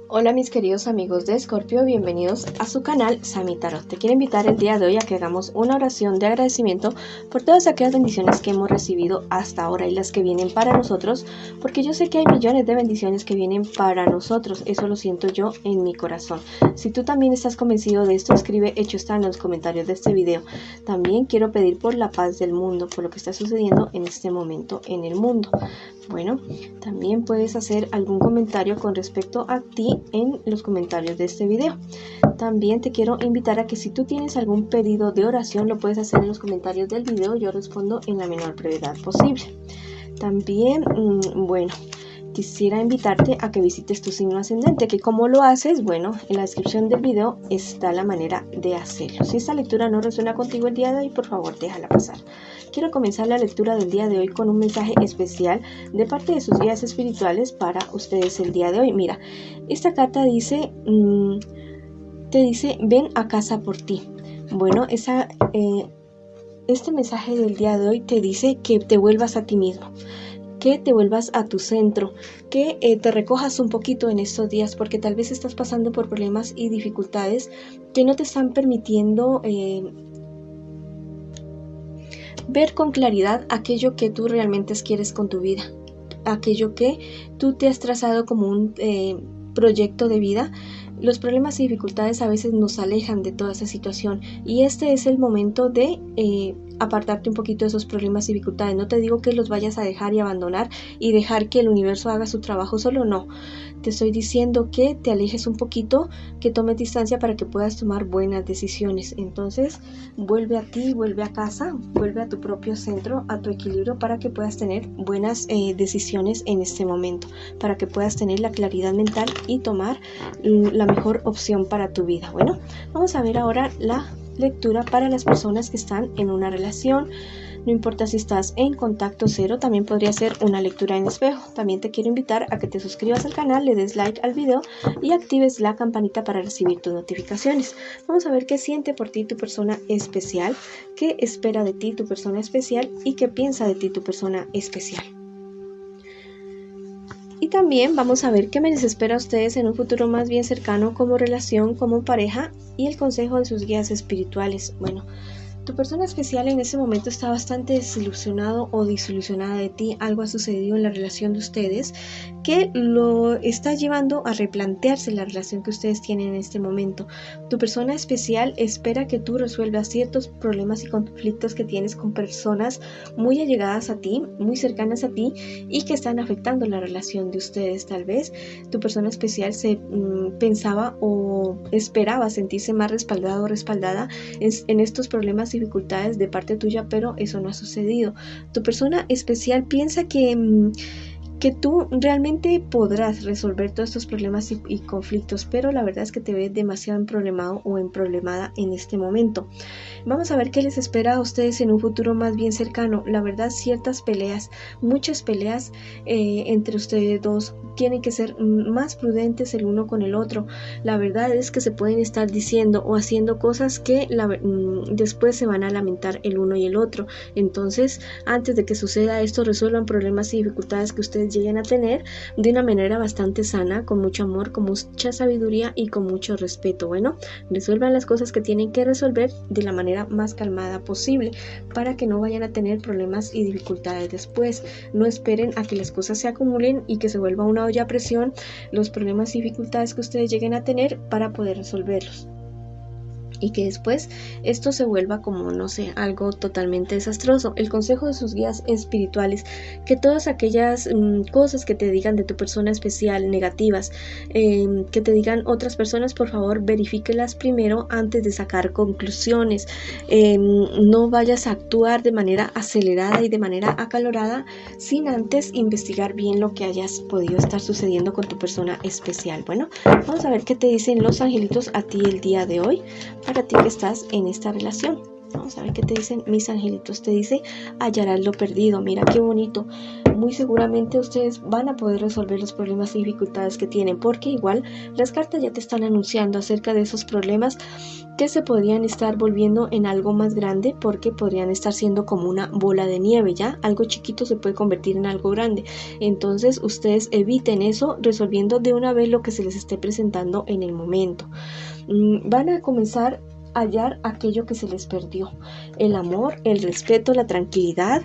Hola mis queridos amigos de Escorpio, bienvenidos a su canal Sami Tarot. Te quiero invitar el día de hoy a que hagamos una oración de agradecimiento por todas aquellas bendiciones que hemos recibido hasta ahora y las que vienen para nosotros, porque yo sé que hay millones de bendiciones que vienen para nosotros, eso lo siento yo en mi corazón. Si tú también estás convencido de esto, escribe hecho está en los comentarios de este video. También quiero pedir por la paz del mundo, por lo que está sucediendo en este momento en el mundo. Bueno, también puedes hacer algún comentario con respecto a ti en los comentarios de este video. También te quiero invitar a que si tú tienes algún pedido de oración, lo puedes hacer en los comentarios del video. Yo respondo en la menor brevedad posible. También, bueno, quisiera invitarte a que visites tu signo ascendente, que como lo haces, bueno, en la descripción del video está la manera de hacerlo. Si esta lectura no resuena contigo el día de hoy, por favor déjala pasar. Quiero comenzar la lectura del día de hoy con un mensaje especial de parte de sus guías espirituales para ustedes el día de hoy. Mira, esta carta dice, te dice, ven a casa por ti. Bueno, este mensaje del día de hoy te dice que te vuelvas a ti mismo, que te vuelvas a tu centro, que te recojas un poquito en estos días, porque tal vez estás pasando por problemas y dificultades que no te están permitiendo ver con claridad aquello que tú realmente quieres con tu vida, aquello que tú te has trazado como un proyecto de vida. Los problemas y dificultades a veces nos alejan de toda esa situación y este es el momento de apartarte un poquito de esos problemas y dificultades. No te digo que los vayas a dejar y abandonar y dejar que el universo haga su trabajo solo, no. Te estoy diciendo que te alejes un poquito, que tomes distancia para que puedas tomar buenas decisiones. Entonces, vuelve a ti, vuelve a casa, vuelve a tu propio centro, a tu equilibrio para que puedas tener buenas decisiones en este momento, para que puedas tener la claridad mental y tomar la mejor opción para tu vida. Bueno, vamos a ver ahora la lectura para las personas que están en una relación. No importa si estás en contacto cero, también podría ser una lectura en espejo. También te quiero invitar a que te suscribas al canal, le des like al video y actives la campanita para recibir tus notificaciones. Vamos a ver qué siente por ti tu persona especial, qué espera de ti tu persona especial y qué piensa de ti tu persona especial. Y también vamos a ver qué les espera a ustedes en un futuro más bien cercano como relación, como pareja y el consejo de sus guías espirituales. Bueno, tu persona especial en ese momento está bastante desilusionado o desilusionada de ti. Algo ha sucedido en la relación de ustedes que lo está llevando a replantearse la relación que ustedes tienen en este momento. Tu persona especial espera que tú resuelvas ciertos problemas y conflictos que tienes con personas muy allegadas a ti, muy cercanas a ti y que están afectando la relación de ustedes. Tal vez tu persona especial se pensaba o esperaba sentirse más respaldado o respaldada en estos problemas y dificultades de parte tuya, pero eso no ha sucedido. Tu persona especial piensa que tú realmente podrás resolver todos estos problemas y conflictos, pero la verdad es que te ves demasiado emproblemado o emproblemada en este momento. Vamos a ver qué les espera a ustedes en un futuro más bien cercano. La verdad, ciertas peleas, muchas peleas entre ustedes dos. Tienen que ser más prudentes el uno con el otro. La verdad es que se pueden estar diciendo o haciendo cosas que después se van a lamentar el uno y el otro. Entonces, antes de que suceda esto, resuelvan problemas y dificultades que ustedes lleguen a tener de una manera bastante sana, con mucho amor, con mucha sabiduría y con mucho respeto. Bueno, resuelvan las cosas que tienen que resolver de la manera más calmada posible para que no vayan a tener problemas y dificultades después. No esperen a que las cosas se acumulen y que se vuelva una olla a presión los problemas y dificultades que ustedes lleguen a tener para poder resolverlos. Y que después esto se vuelva como, no sé, algo totalmente desastroso. El consejo de sus guías espirituales, que todas aquellas cosas que te digan de tu persona especial, negativas, que te digan otras personas, por favor, verifíquelas primero antes de sacar conclusiones. No vayas a actuar de manera acelerada y de manera acalorada sin antes investigar bien lo que hayas podido estar sucediendo con tu persona especial. Bueno, vamos a ver qué te dicen los angelitos a ti el día de hoy, para ti que estás en esta relación. Vamos a ver qué te dicen mis angelitos. Te dice hallarás lo perdido. Mira qué bonito. muy seguramente ustedes van a poder resolver los problemas y dificultades que tienen, porque igual las cartas ya te están anunciando acerca de esos problemas que se podrían estar volviendo en algo más grande, porque podrían estar siendo como una bola de nieve, ¿ya? Algo chiquito se puede convertir en algo grande. Entonces ustedes eviten eso resolviendo de una vez lo que se les esté presentando en el momento. Van a comenzar a hallar aquello que se les perdió: el amor, el respeto, la tranquilidad,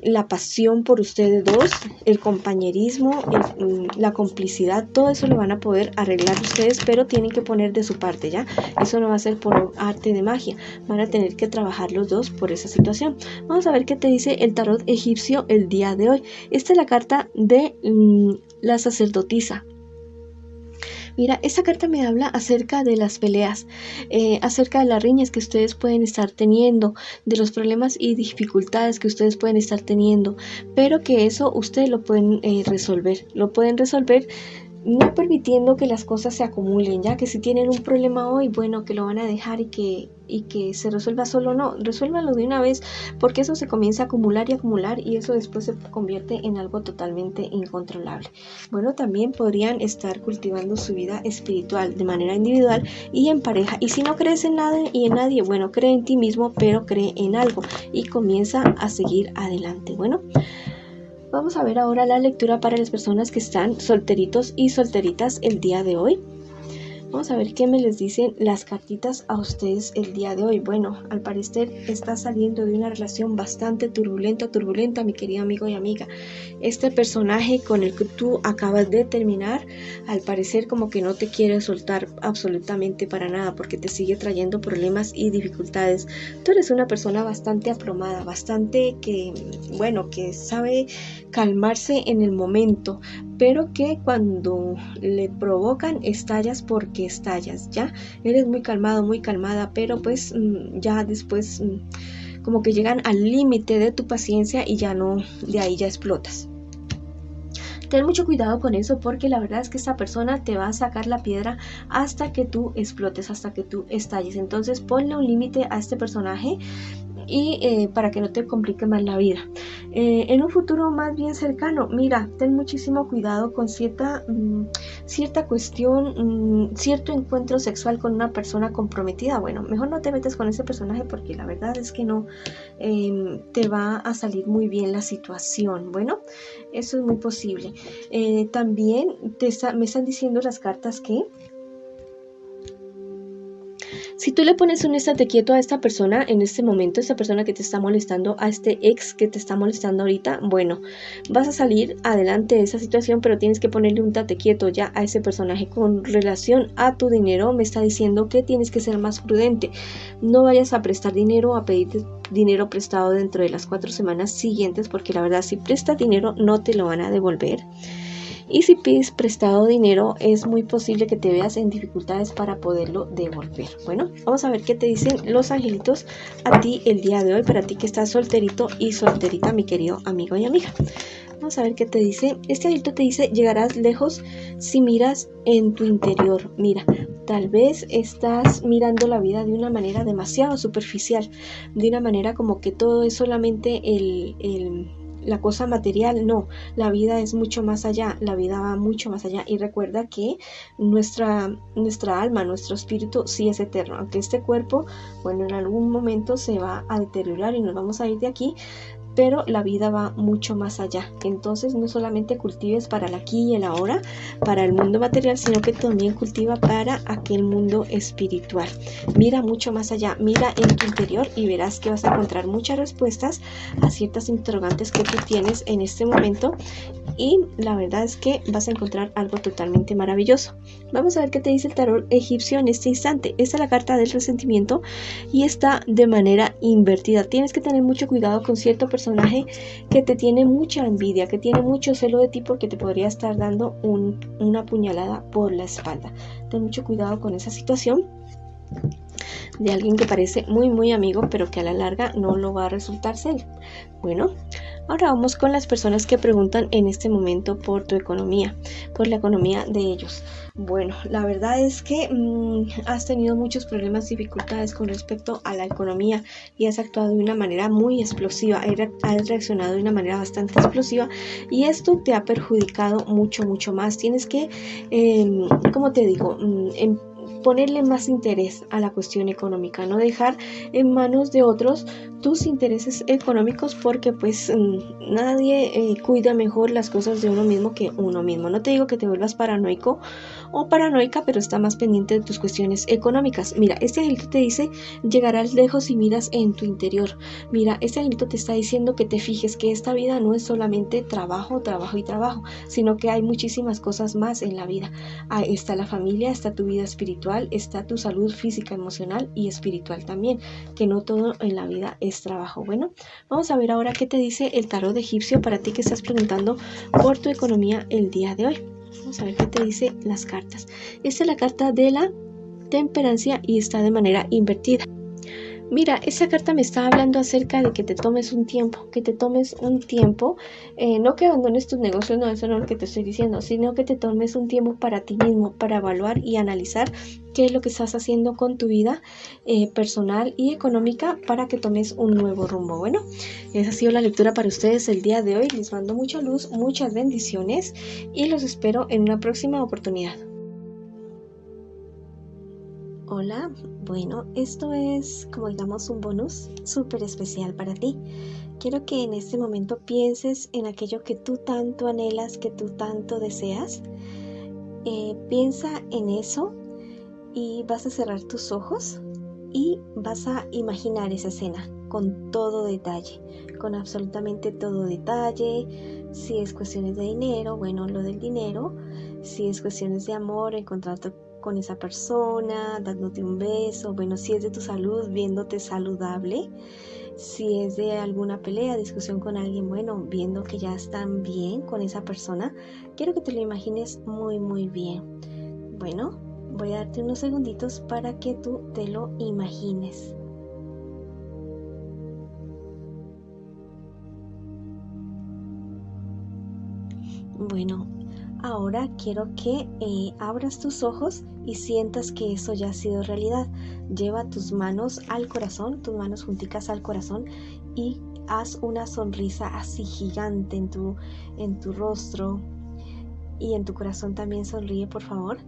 la pasión por ustedes dos, el compañerismo, la complicidad. Todo eso lo van a poder arreglar ustedes, pero tienen que poner de su parte, ¿ya? Eso no va a ser por arte de magia, van a tener que trabajar los dos por esa situación. Vamos a ver qué te dice el tarot egipcio el día de hoy. Esta es la carta de la sacerdotisa. Mira, esta carta me habla acerca de las peleas, acerca de las riñas que ustedes pueden estar teniendo, de los problemas y dificultades que ustedes pueden estar teniendo, pero que eso ustedes lo pueden resolver. Lo pueden resolver no permitiendo que las cosas se acumulen, ya que si tienen un problema hoy, bueno, que lo van a dejar y que se resuelva solo. No, resuélvanlo de una vez, porque eso se comienza a acumular y eso después se convierte en algo totalmente incontrolable. Bueno, también podrían estar cultivando su vida espiritual de manera individual y en pareja. Y si no crees en nada y en nadie, bueno, cree en ti mismo, pero cree en algo y comienza a seguir adelante. Bueno, vamos a ver ahora la lectura para las personas que están solteritos y solteritas el día de hoy. Vamos a ver qué me les dicen las cartitas a ustedes el día de hoy. Bueno, al parecer está saliendo de una relación bastante turbulenta, mi querido amigo y amiga. Este personaje con el que tú acabas de terminar, al parecer como que no te quiere soltar absolutamente para nada, porque te sigue trayendo problemas y dificultades. Tú eres una persona bastante aplomada, bastante que sabe calmarse en el momento, pero que cuando le provocan estallas porque estallas, ¿ya? Eres muy calmado, muy calmada, pero pues ya después como que llegan al límite de tu paciencia y ya no, de ahí ya explotas. Ten mucho cuidado con eso, porque la verdad es que esta persona te va a sacar la piedra hasta que tú explotes, hasta que tú estalles. Entonces ponle un límite a este personaje y para que no te complique más la vida. En un futuro más bien cercano, mira, ten muchísimo cuidado con cierta cuestión, cierto encuentro sexual con una persona comprometida. Bueno, mejor no te metas con ese personaje, porque la verdad es que no te va a salir muy bien la situación. Bueno, eso es muy posible. También me están diciendo las cartas que si tú le pones un estate quieto a esta persona en este momento, esta persona que te está molestando, a este ex que te está molestando ahorita, bueno, vas a salir adelante de esa situación, pero tienes que ponerle un tate quieto ya a ese personaje. Con relación a tu dinero, me está diciendo que tienes que ser más prudente. No vayas a prestar dinero, a pedir dinero prestado dentro de las 4 semanas siguientes, porque la verdad, si prestas dinero, no te lo van a devolver. Y si pides prestado dinero, es muy posible que te veas en dificultades para poderlo devolver. Bueno, vamos a ver qué te dicen los angelitos a ti el día de hoy, para ti que estás solterito y solterita, mi querido amigo y amiga. Vamos a ver qué te dice. Este angelito te dice: llegarás lejos si miras en tu interior. Mira, tal vez estás mirando la vida de una manera demasiado superficial, de una manera como que todo es solamente la cosa material. No, la vida es mucho más allá, la vida va mucho más allá. Y recuerda que nuestra alma, nuestro espíritu sí es eterno, aunque este cuerpo, bueno, en algún momento se va a deteriorar y nos vamos a ir de aquí, pero la vida va mucho más allá. Entonces no solamente cultives para el aquí y el ahora, para el mundo material, sino que también cultiva para aquel mundo espiritual. Mira mucho más allá, mira en tu interior y verás que vas a encontrar muchas respuestas a ciertas interrogantes que tú tienes en este momento, y la verdad es que vas a encontrar algo totalmente maravilloso. Vamos a ver qué te dice el tarot egipcio en este instante. Esta es la carta del resentimiento y está de manera invertida. Tienes que tener mucho cuidado con cierto personaje que te tiene mucha envidia, que tiene mucho celo de ti, porque te podría estar dando una puñalada por la espalda. Ten mucho cuidado con esa situación de alguien que parece muy amigo, pero que a la larga no lo va a resultar ser. Bueno, Ahora vamos con las personas que preguntan en este momento por tu economía, por la economía de ellos. Bueno, la verdad es que has tenido muchos problemas, dificultades con respecto a la economía y has actuado de una manera muy explosiva, has reaccionado de una manera bastante explosiva y esto te ha perjudicado mucho, mucho más. Tienes que, como te digo, ponerle más interés a la cuestión económica, no dejar en manos de otros tus intereses económicos, porque pues nadie cuida mejor las cosas de uno mismo que uno mismo. No te digo que te vuelvas paranoico o paranoica, pero está más pendiente de tus cuestiones económicas. Mira, este angelito te dice: llegarás lejos si miras en tu interior. Mira, este angelito te está diciendo que te fijes que esta vida no es solamente trabajo, trabajo y trabajo, sino que hay muchísimas cosas más en la vida. Ahí está la familia, está tu vida espiritual, está tu salud física, emocional y espiritual también, que no todo en la vida es trabajo. Bueno, vamos a ver ahora qué te dice el tarot egipcio para ti que estás preguntando por tu economía el día de hoy. Vamos a ver qué te dice las cartas. Esta es la carta de la temperancia y está de manera invertida. Mira, esa carta me está hablando acerca de que te tomes un tiempo, no que abandones tus negocios, no, eso no es lo que te estoy diciendo, sino que te tomes un tiempo para ti mismo, para evaluar y analizar qué es lo que estás haciendo con tu vida personal y económica para que tomes un nuevo rumbo. Bueno, esa ha sido la lectura para ustedes el día de hoy. Les mando mucha luz, muchas bendiciones y los espero en una próxima oportunidad. Hola, bueno, esto es como digamos un bonus súper especial para ti. Quiero que en este momento pienses en aquello que tú tanto anhelas, que tú tanto deseas. Piensa en eso y vas a cerrar tus ojos y vas a imaginar esa escena con todo detalle, con absolutamente todo detalle. Si es cuestiones de dinero, bueno, lo del dinero. Si es cuestiones de amor, encontrarte con esa persona, dándote un beso. Bueno, si es de tu salud, viéndote saludable. Si es de alguna pelea, discusión con alguien, bueno, viendo que ya están bien con esa persona. Quiero que te lo imagines muy, muy bien. Bueno, voy a darte unos segunditos para que tú te lo imagines. Bueno, ahora quiero que abras tus ojos y sientas que eso ya ha sido realidad. Lleva tus manos al corazón, tus manos junticas al corazón y haz una sonrisa así gigante en tu rostro y en tu corazón también. Sonríe, por favor.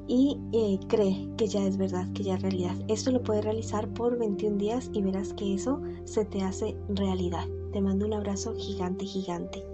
Y cree que ya es verdad, que ya es realidad. Esto lo puedes realizar por 21 días y verás que eso se te hace realidad. Te mando un abrazo gigante, gigante.